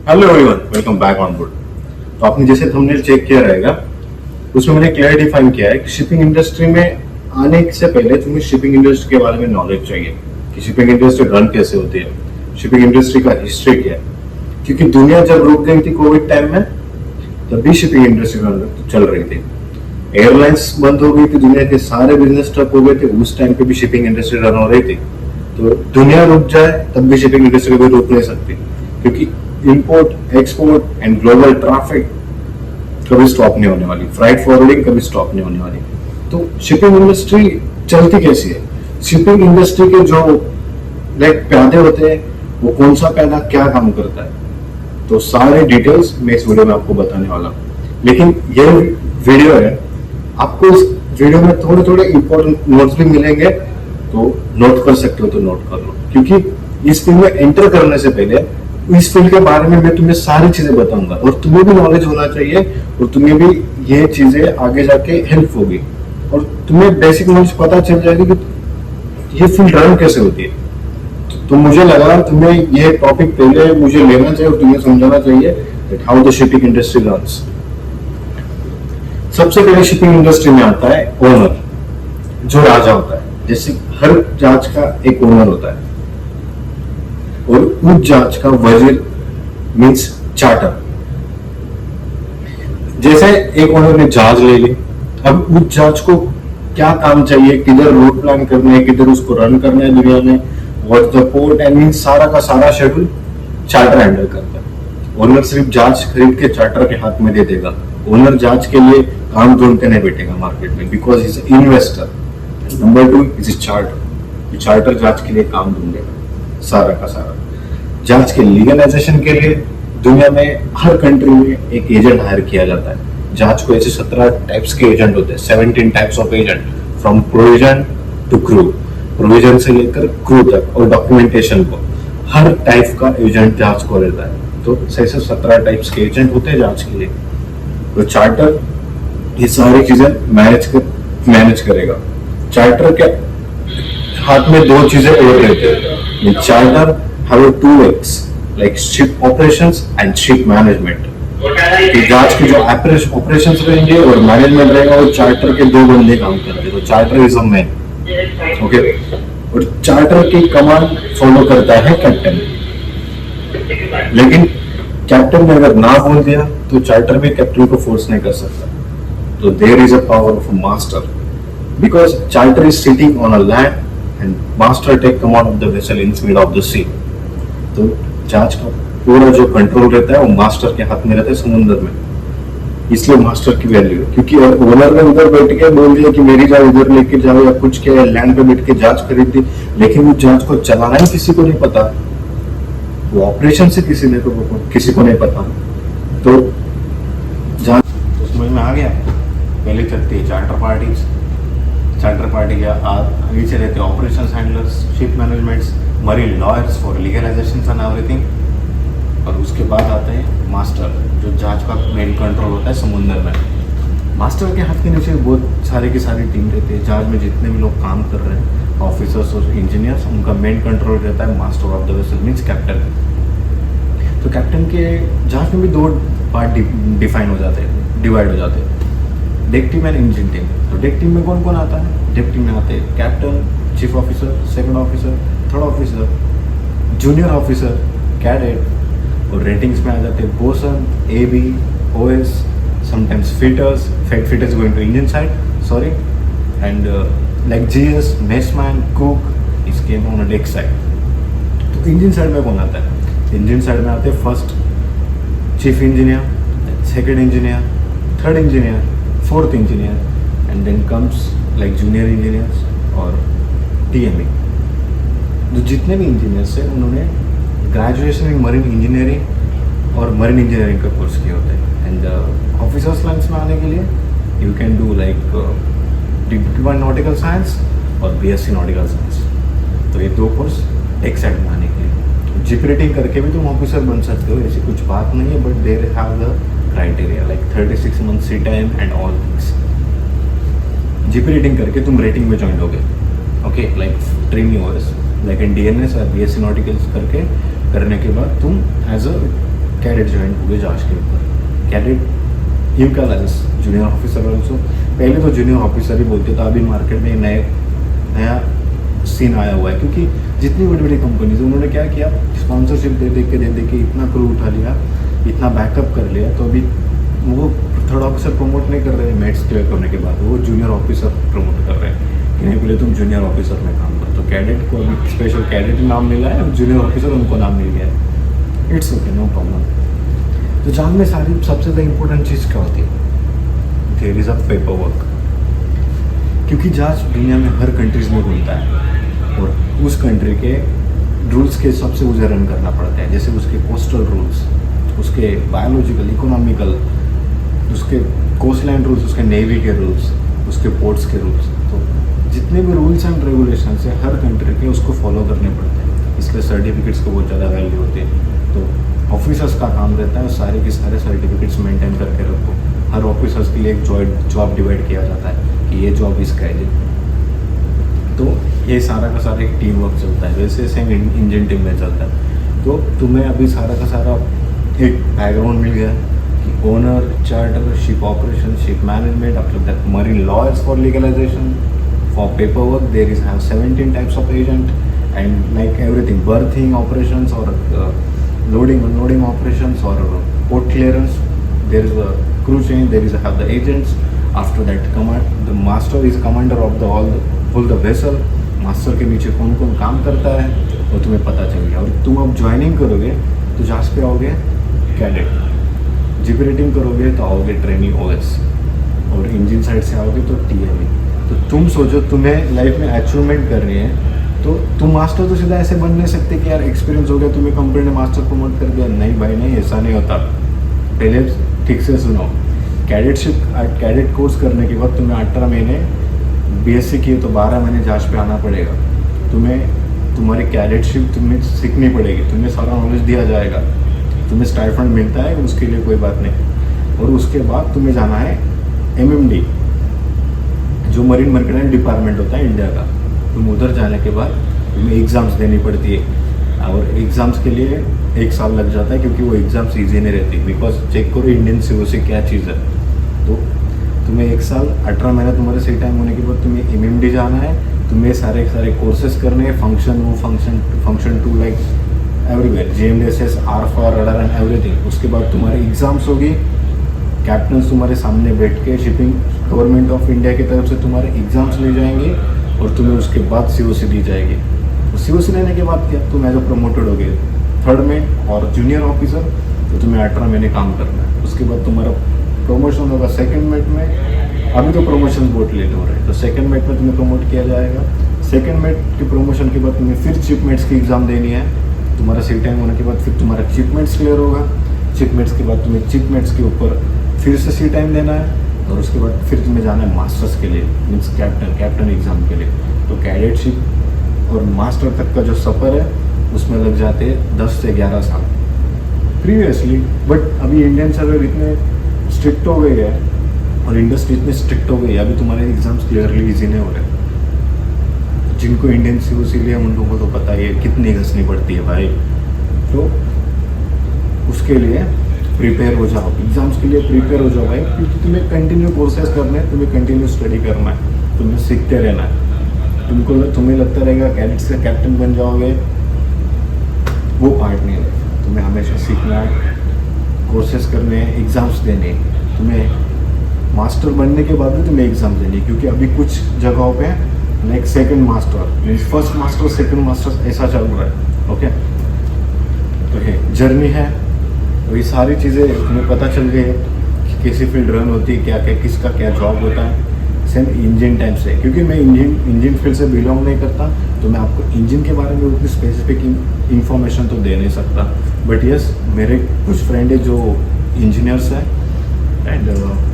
Hello everyone, welcome back on board. तो आपने जैसे थंबनेल चेक किया रहेगा, उसमें मैंने क्लियर डिफाइन किया है कि शिपिंग इंडस्ट्री में आने से पहले तुम्हें शिपिंग इंडस्ट्री के बारे में नॉलेज चाहिए कि शिपिंग इंडस्ट्री रन कैसे होती है, शिपिंग इंडस्ट्री का हिस्ट्री क्या है। क्योंकि दुनिया जब रुक गई थी कोविड टाइम में, तब भी शिपिंग इंडस्ट्री चल रही थी। एयरलाइंस बंद हो गई थी, दुनिया के सारे बिजनेस ठप हो गए थे, उस टाइम पे भी शिपिंग इंडस्ट्री रन हो रही थी। तो दुनिया रुक जाए तब भी शिपिंग इंडस्ट्री को रोक नहीं सकती, क्योंकि import export and global traffic कभी स्टॉप नहीं होने वाली, फ्राइट फॉरवर्डिंग कभी स्टॉप नहीं होने वाली। तो शिपिंग इंडस्ट्री चलती कैसी है? शिपिंग इंडस्ट्री के जो लाइक प्यादे होते हैं, वो कौन सा प्यादा क्या काम करता है, तो सारे डिटेल्स मैं इस वीडियो में आपको बताने वाला हूँ। लेकिन ये वीडियो है, आपको इस वीडियो में थोड़े थोड़े इंपॉर्टेंट नोट्स भी मिलेंगे, तो नोट कर सकते हो तो नोट कर लो। क्योंकि इस फील्ड में एंटर करने से पहले इस फील्ड के बारे में मैं तुम्हें सारी चीजें बताऊंगा, और तुम्हें भी नॉलेज होना चाहिए, और तुम्हें भी ये चीजें आगे जाके हेल्प होगी, और तुम्हें बेसिक नॉलेज पता चल जाएगी कि ये फील्ड रन कैसे होती है। तो मुझे लगा तुम्हें ये टॉपिक पहले मुझे लेना चाहिए और तुम्हें समझाना चाहिए that how the shipping industry runs. सबसे पहले शिपिंग इंडस्ट्री में आता है ओनर, जो राजा होता है। जैसे हर जहाज का एक ओनर होता है, और उस जहाज का वजीर मीन्स चार्टर। जैसे एक ओनर ने जहाज ले ली, अब उस जहाज को क्या काम चाहिए, किधर रूट प्लान करना है, किधर उसको रन करना है दुनिया में, what the port and means सारा का सारा शेड्यूल चार्टर हैंडल करता है। ओनर सिर्फ जहाज खरीद के चार्टर के हाथ में दे देगा। ओनर जहाज के लिए काम ढूंढते नहीं बैठेगा मार्केट में, because is investor. Number 2 is charter. Charter जहाज के लिए काम ढूंढेगा सारा का सारा। जहाज के लीगलाइजेशन के लिए दुनिया में हर कंट्री में एक एजेंट हायर किया जाता है। जहाज को ऐसे 17 टाइप्स के एजेंट होते हैं, 17 types of agent, from provision to crew. Provision से लेकर क्रू तक, और डॉक्यूमेंटेशन को, हर टाइप का एजेंट जहाज को रहता है। तो ऐसे 17 टाइप्स के एजेंट होते हैं जहाज के लिए। तो चार्टर ये सारी चीजें मैनेज करेगा। चार्टर के हाथ में दो चीजें और रहते हैं। Charter have two legs like ship operations and ship management। जहाज के जो ऑपरेशंस रहेंगे और मैनेजमेंट रहेगा, वो चार्टर के दो बंदे काम करते हैं। तो charter is a man, okay. और चार्टर की कमांड फॉलो करता है कैप्टन। लेकिन कैप्टन ने अगर ना बोल दिया तो चार्टर भी कैप्टन को फोर्स नहीं कर सकता। तो there is a power of master, because charter is sitting on a land and master take command of the vessel instead of the sea. तो जहाज का पूरा जो कंट्रोल रहता है वो मास्टर के हाथ में रहता है समुद्र में। इसलिए मास्टर की वैल्यू है, क्योंकि ओनर ने उधर बैठ के बोल दिया कि मेरी जहाज उधर लेके जाओ या कुछ किया, लैंड पे बैठ के जहाज खरीद दी, लेकिन वो जहाज को चलाना ही किसी को नहीं पता, वो ऑपरेशन से किसी को नहीं पता। तो जहाज तो समझ में आ गया। पहले चलती है चार्टर पार्टीज। चार्टर पार्टी के नीचे रहते हैं operations handlers, ship managements, marine lawyers for legalisation and everything. और उसके बाद आते हैं मास्टर, जो जहाज का मेन कंट्रोल होता है समुद्र में। मास्टर के हाथ के नीचे बहुत सारे की सारी टीम रहती है। जहाज में जितने भी लोग काम कर रहे हैं, ऑफिसर्स और इंजीनियर्स, उनका मेन कंट्रोल रहता है master of the vessel means captain. तो कैप्टन के जहाज में भी दो पार्ट डिफाइन हो जाते हैं, डिवाइड हो जाते हैं, deck team and engine team. तो डेक टीम में कौन कौन आता है? डेक टीम में आते हैं captain, chief officer, second officer, third officer, junior officer, cadet. और रेटिंग्स में आ जाते हैं bosun, AB, OS, sometimes fitters. Fitters going to engine side, sorry, and like GS, messman, cook, इसके ऑन डेक साइड। तो इंजन साइड में कौन आता है? इंजन साइड में आते हैं first chief engineer, second engineer, third engineer, fourth engineer, and then comes like junior engineers और टीएमई। जो जितने भी इंजीनियर्स हैं उन्होंने ग्रेजुएशन इन मरीन इंजीनियरिंग और मरीन इंजीनियरिंग का कोर्स किया होता है। एंड ऑफिसर्स लाइन्स में आने के लिए you can do like diploma nautical science और बीएससी नॉटिकल साइंस। तो ये दो कोर्स एक साइड में आने के लिए। जीपी रेटिंग करके भी तुम ऑफिसर बन सकते हो, ऐसी कुछ बात नहीं है, but there have the criteria like 36 month sea time and all things. GP rating करके तुम रेटिंग में ज्वाइन होगे, okay, like training OS, like in DNS और बीएससी नॉटिकल्स करने के बाद तुम एज अ कैडेट ज्वाइन हुए जहाज के ऊपर। कैडेट यू क्या जूनियर ऑफिसर ऑल्सो, पहले तो जूनियर ऑफिसर ही बोलते था, अभी मार्केट में नया सीन आया हुआ है, क्योंकि जितनी बड़ी बड़ी कंपनीज है उन्होंने क्या किया, स्पॉन्सरशिप दे दे के इतना क्रू उठा लिया, इतना बैकअप कर लिया, तो अभी वो थर्ड ऑफिसर प्रमोट नहीं कर रहे हैं मेट्स क्लियर करने के बाद, वो जूनियर ऑफिसर प्रमोट कर रहे हैं कि नहीं पहले तुम जूनियर ऑफिसर में काम करो। तो कैडेट को अभी स्पेशल कैडेट नाम मिला है, अब जूनियर ऑफिसर उनको नाम मिल गया है, इट्स ओके, नो प्रॉब्लम। तो जान में सारी सबसे ज़्यादा इंपॉर्टेंट चीज़ क्या होती है, there is a paperwork, क्योंकि जहाज दुनिया में हर कंट्रीज में घूमता है और उस कंट्री के रूल्स के हिसाब से उसे रन करना पड़ता है, जैसे उसके कोस्टल रूल्स, उसके बायोलॉजिकल, इकोनॉमिकल, उसके कोस्ट लाइन रूल्स, उसके नेवी के रूल्स, उसके पोर्ट्स के रूल्स, तो जितने भी रूल्स एंड रेगुलेशन है हर कंट्री के उसको फॉलो करने पड़ते हैं, इसलिए सर्टिफिकेट्स को बहुत ज़्यादा वैल्यू होती है। तो ऑफिसर्स का काम रहता है सारे के सारे सर्टिफिकेट्स मेंटेन करके रखो, हर ऑफिसर्स के लिए एक जॉब डिवाइड किया जाता है कि ये जॉब इसका है, तो ये सारा का सारा एक टीम वर्क चलता है, वैसे सेम इंजन टीम में चलता है। तो तुम्हें अभी सारा का सारा एक बैकग्राउंड मिल गया कि owner, charter, ship operation, ship management, after that marine lawyers for legalisation, for paper work there is have 17 types of agent and like everything, berthing operations और लोडिंग अनलोडिंग ऑपरेशंस और port clearance, there is a crew change, there is have the agents, after that the master is commander of the all the vessel, master के नीचे कौन कौन काम करता है वो तुम्हें पता चल गया। और तुम अब ज्वाइनिंग करोगे तो जहाज पे आओगे कैडेट, जीपी रेटिंग करोगे तो आओगे ट्रेनिंग ओएस, और इंजन साइड से आओगे तो टीएमई। तो तुम सोचो तुम्हें लाइफ में अचीवमेंट करनी है, तो तुम मास्टर तो सीधा ऐसे बन नहीं सकते कि यार एक्सपीरियंस हो गया तुम्हें कंपनी ने मास्टर प्रमोट कर दिया, नहीं भाई नहीं, ऐसा नहीं होता। पहले ठीक से सुनो, कैडेट कोर्स करने के बाद तुम्हें 18 महीने बीएससी किए तो 12 महीने जहाज पे आना पड़ेगा, तुम्हें तुम्हारी कैडेटशिप तुम्हें सीखनी पड़ेगी, तुम्हें सारा नॉलेज दिया जाएगा, तुम्हें स्टाइफंड मिलता है उसके लिए कोई बात नहीं, और उसके बाद तुम्हें जाना है एमएमडी जो मरीन मर्केंटाइल डिपार्टमेंट होता है इंडिया का, तुम उधर जाने के बाद तुम्हें एग्ज़ाम्स देनी पड़ती है, और एग्ज़ाम्स के लिए 1 साल लग जाता है, क्योंकि वो एग्ज़ाम्स ईजी नहीं रहती, बिकॉज चेक करो इंडियन सीओसी क्या चीज़ है। तो तुम्हें 1 साल 18 महीने तुम्हारे सही टाइम होने के बाद तुम्हें एमएमडी जाना है, तुम्हें सारे कोर्सेज करने हैं, function 2 like everywhere, GMDSS, Arfa, radar and everything. उसके बाद तुम्हारी एग्ज़ाम्स होगी, कैप्टन तुम्हारे सामने बैठ के शिपिंग गवर्नमेंट ऑफ इंडिया की तरफ से तुम्हारे एग्ज़ाम्स ले जाएंगे, और तुम्हें उसके बाद COC दी जाएगी। COC लेने के बाद क्या, तुम एज अ प्रमोटेड हो गए 3rd में और जूनियर ऑफिसर, तो तुम्हें 18 महीने काम करना है। उसके बाद तुम्हारा प्रमोशन होगा 2nd मेट में, अभी तो प्रमोशन बहुत लेट हो रहे हैं, तो 2nd मेट में तुम्हें प्रमोट किया जाएगा। 2nd मेट के प्रमोशन के बाद तुम्हें फिर चिपमेट्स की एग्ज़ाम देनी है, तुम्हारा सी टाइम होने के बाद फिर तुम्हारा चिपमेट्स क्लियर होगा, चिपमेट्स के बाद तुम्हें चिपमेट्स के ऊपर फिर से सी टाइम देना है, और उसके बाद फिर तुम्हें जाना है मास्टर्स के लिए, मीन्स कैप्टन एग्ज़ाम के लिए। तो कैडेटशिप और मास्टर तक का जो सफ़र है उसमें लग जाते हैं 10 से 11 साल प्रीवियसली। बट अभी इंडियन सर्वर इतने स्ट्रिक्ट हो गए हैं और इंडस्ट्री इतनी स्ट्रिक्ट हो गई है, अभी तुम्हारे एग्जाम्स क्लियरली ईजी नहीं हो रहे। जिनको इंडियन COC लिए उन लोगों को तो पता ही है कितनी घसनी पड़ती है भाई। तो उसके लिए प्रिपेयर हो जाओ, एग्जाम्स के लिए प्रिपेयर हो जाओ भाई, क्योंकि तुम्हें कंटिन्यू कोर्सेज करने हैं, तुम्हें कंटिन्यू स्टडी करना है, तुम्हें सीखते रहना है। तुम्हें लगता रहेगा कैडेट से कैप्टन बन जाओगे, वो पार्ट नहीं है। तुम्हें हमेशा सीखना है, कोर्सेज करने हैं, एग्ज़ाम्स देने हैं। तुम्हें मास्टर बनने के बाद भी तुम्हें एग्ज़ाम देनी है, क्योंकि अभी कुछ जगहों पे like 2nd master means 1st master 2nd master ऐसा चल रहा है। ओके, तो ये जर्नी है, तो ये सारी चीज़ें तुम्हें पता चल गई है कि कैसी फील्ड रन होती है, क्या क्या किसका क्या जॉब होता है। सेम इंजन टाइप से, क्योंकि मैं इंजन फील्ड से बिलोंग नहीं करता, तो मैं आपको इंजन के बारे में उतनी स्पेसिफिक इंफॉर्मेशन तो दे नहीं सकता। बट यस, मेरे कुछ फ्रेंड है जो इंजीनियर्स हैं, एंड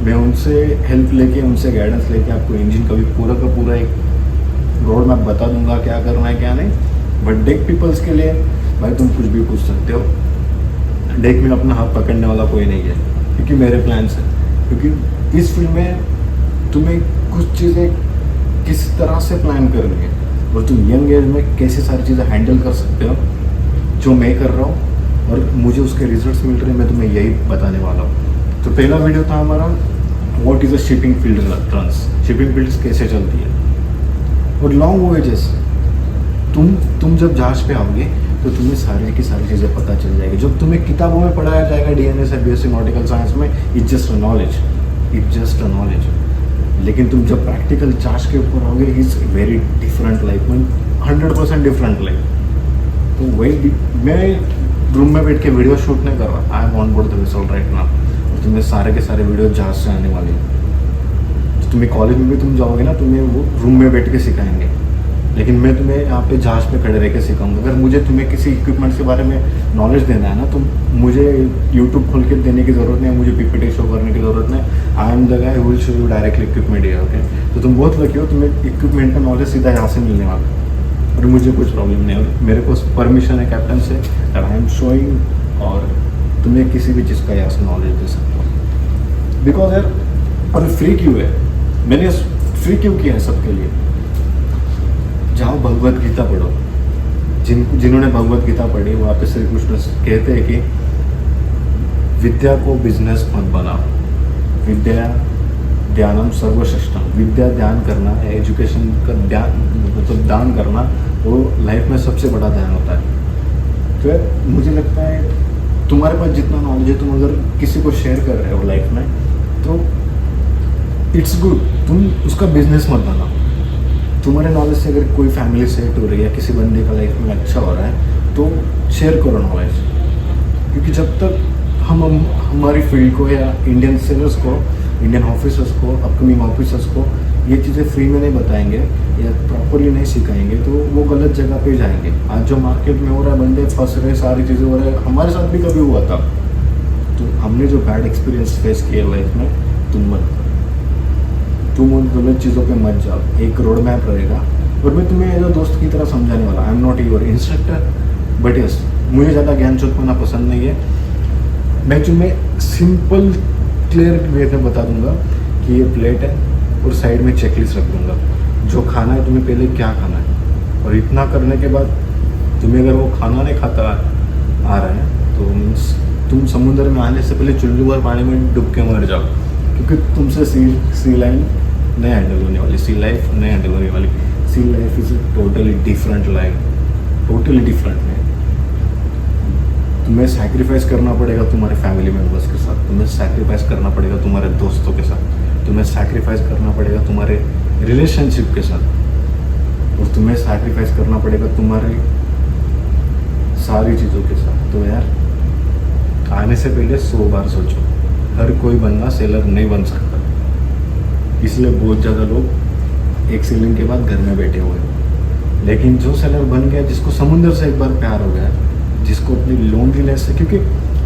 मैं उनसे हेल्प लेके, उनसे गाइडेंस लेके आपको इंजन का भी पूरा का पूरा एक रोड मैप बता दूंगा, क्या करना है क्या नहीं। बट डेक पीपल्स के लिए भाई तुम कुछ भी पूछ सकते हो, डेक में अपना हाथ पकड़ने वाला कोई नहीं है, क्योंकि मेरे प्लान्स हैं। क्योंकि इस फील्ड में तुम्हें कुछ चीज़ें किस तरह से प्लान करनी है, और तुम यंग एज में कैसे सारी चीज़ें हैंडल कर सकते हो, जो मैं कर रहा हूँ और मुझे उसके रिजल्ट्स मिल रहे हैं, मैं तुम्हें यही बताने वाला हूँ। तो पहला वीडियो था हमारा what is a shipping field ट्रांस, शिपिंग फील्ड कैसे चलती है, और लॉन्ग वॉयजेस। तुम जब जहाज पे आओगे तो तुम्हें सारी की सारी चीज़ें पता चल जाएगी। जब तुम्हें किताबों में पढ़ाया जाएगा डीएनएस है, बीएससी नॉटिकल साइंस में, इट्स जस्ट अ नॉलेज, लेकिन तुम जब प्रैक्टिकल जहाज के ऊपर आओगे, is very different life, 100% different life. तो वही मैं रूम में बैठ के वीडियो शूट नहीं कर रहा, I am on board the vessel right now, और तुम्हें सारे के सारे वीडियो जहाज से आने वाले हैं। तो तुम्हें कॉलेज में भी तुम जाओगे ना, तुम्हें वो रूम में बैठ के सिखाएंगे, लेकिन मैं तुम्हें यहाँ पे जहाज पे खड़े रह के सिखाऊंगा। अगर मुझे तुम्हें किसी इक्विपमेंट्स के बारे में नॉलेज देना है ना, तो मुझे यूट्यूब खोल के देने की ज़रूरत नहीं है, मुझे पीपीटी शो करने की ज़रूरत नहीं। I am the guy who will show you directly equipment है, ओके। तो तुम बहुत लकी हो, तुम्हें इक्विपमेंट का नॉलेज सीधा यहाँ से मिलने वाला है, और मुझे कुछ प्रॉब्लम नहीं है, और मेरे को परमिशन है captain say that I am showing, और तुम्हें किसी भी चीज़ का यहाँ से नॉलेज दे सकता हूँ। बिकॉज यार, और फ्री क्यों है, मैंने फ्री क्यों किया है सबके लिए। जाओ भगवत गीता पढ़ो, जिन्होंने भगवत गीता पढ़ी वहाँ पे श्री कृष्ण कहते हैं कि विद्या को बिजनेस मत बनाओ, विद्या ध्यानम सर्वश्रेष्ठम। विद्या ध्यान करना है, एजुकेशन का ध्यान मतलब दान करना, वो लाइफ में सबसे बड़ा ध्यान होता है। तो यार मुझे लगता है तुम्हारे पास जितना नॉलेज है, तुम अगर किसी को शेयर कर रहे हो लाइफ में, तो इट्स गुड, तुम उसका बिजनेस मत बनाओ। तुम्हारे नॉलेज से अगर कोई फैमिली सेट हो रही है, किसी बंदे का लाइफ में अच्छा हो रहा है, तो शेयर करो नॉलेज। क्योंकि जब तक हम हमारी फील्ड को या इंडियन सेलर्स को, इंडियन ऑफिसर्स को, अपकमिंग ऑफिसर्स को ये चीज़ें फ्री में नहीं बताएंगे या प्रॉपरली नहीं सिखाएंगे, तो वो गलत जगह पे जाएंगे। आज जो मार्केट में हो रहा है, बंदे फंस रहे, सारी चीज़ें हो रहा है, हमारे साथ भी कभी हुआ था। तो हमने जो बैड एक्सपीरियंस फेस किया लाइफ में, तुम उन गलत चीज़ों पे मत जाओ। एक रोड मैप रहेगा, और मैं तुम्हें एज अ दोस्त की तरह समझाने वाला। I am not your instructor, but yes, मुझे ज़्यादा ज्ञान चौंकाना पसंद नहीं है। मैं तुम्हें सिंपल क्लियर वे में बता दूंगा कि ये प्लेट है, और साइड में चेकलिस्ट रख दूंगा, जो खाना है तुम्हें पहले क्या खाना है। और इतना करने के बाद तुम्हें अगर वो खाना नहीं खाता आ रहा है, तो मीन्स तुम समुद्र में आने से पहले चुल्लू और पानी में डूब के मर जाओ, क्योंकि तुमसे सी लाइन नहीं हैंडल होने वाली, सी लाइफ नहीं हैंडल होने वाली। Sea life is totally different life, totally different है। तुम्हें सैक्रिफाइस करना पड़ेगा तुम्हारे फैमिली मेम्बर्स के साथ, तुम्हें सैक्रिफाइस करना पड़ेगा तुम्हारे दोस्तों के साथ, तुम्हें सैक्रिफाइस करना पड़ेगा तुम्हारे रिलेशनशिप के साथ, और तुम्हें सैक्रिफाइस करना पड़ेगा तुम्हारी सारी चीज़ों के साथ। तो यार, आने से पहले 100 बार सोचो। हर कोई बंदा सेलर नहीं बन सकता, इसलिए बहुत ज़्यादा लोग एक सेलिंग के बाद घर में बैठे हुए हैं। लेकिन जो सेलर बन गया, जिसको समुद्र से एक बार प्यार हो गया, जिसको अपनी लोनलीनेस से, क्योंकि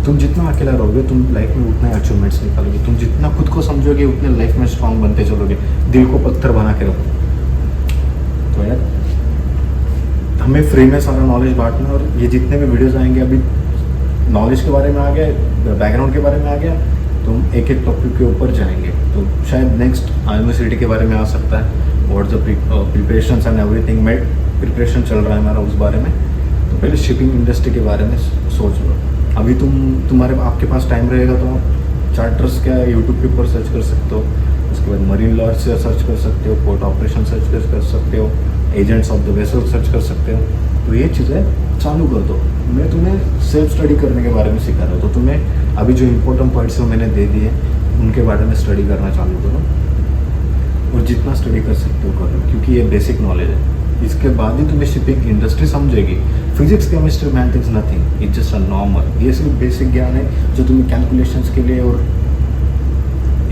तुम जितना अकेला रहोगे, तुम लाइफ में उतना अचीवमेंट्स निकालोगे, तुम जितना खुद को समझोगे, उतने लाइफ में स्ट्रांग बनते चलोगे। दिल को पत्थर बना के रखो। तो यार, हमें फ्री में सारा नॉलेज बांटना, और ये जितने भी वीडियोज़ आएंगे, अभी नॉलेज के बारे में आ गया, बैकग्राउंड के बारे में आ गया, तो हम एक एक टॉपिक के ऊपर जाएंगे। तो शायद नेक्स्ट IMSCT के बारे में आ सकता है, what the preparations and everything. में प्रिपरेशन चल रहा है हमारा उस बारे में। तो पहले शिपिंग इंडस्ट्री के बारे में सोच लो। अभी आपके पास टाइम रहेगा तो आप चार्टर्स क्या यूट्यूब के ऊपर सर्च कर सकते हो, उसके बाद मरीन लॉ से सर्च कर सकते हो, पोर्ट ऑपरेशन सर्च कर सकते हो, agents of the vessel search कर सकते हो। तो ये चीज़ें चालू कर दो। मैं तुम्हें सेल्फ स्टडी करने के बारे में सिखा रहा हूँ, तो तुम्हें अभी जो इंपॉर्टेंट पॉइंट्स हैं मैंने दे दिए, उनके बारे में स्टडी करना चालू करो, और जितना स्टडी कर सकते हो करो, क्योंकि ये बेसिक नॉलेज है। इसके बाद ही तुम्हें शिपिंग इंडस्ट्री समझेगी। Physics chemistry math is nothing, it's just a normal. ये सिर्फ बेसिक ज्ञान है जो तुम्हें कैलकुलेशंस के लिए, और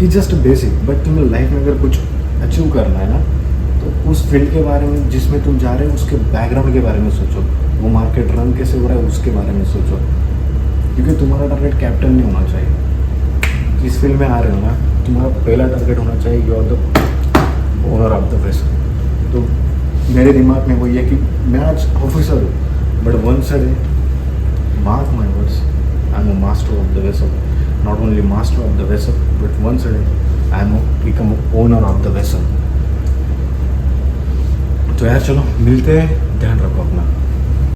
इट्स जस्ट बेसिक। बट तुम्हें लाइफ में अगर कुछ अचीव करना है ना, तो उस फील्ड के बारे में जिसमें तुम जा रहे हो, उसके बैकग्राउंड के बारे में सोचो, वो मार्केट रन कैसे हो रहा है उसके बारे में सोचो। क्योंकि तुम्हारा टारगेट कैप्टन नहीं होना चाहिए। इस फील्ड में आ रहे हो ना, तुम्हारा पहला टारगेट होना चाहिए you are the owner of the vessel. तो मेरे दिमाग में वही है कि मैं आज ऑफिसर हूँ, but once a day, mark my words, I am a master of the vessel. Not only master of the vessel, but once a day I am become owner of the vessel. तो यार चलो मिलते हैं, ध्यान रखो अपना।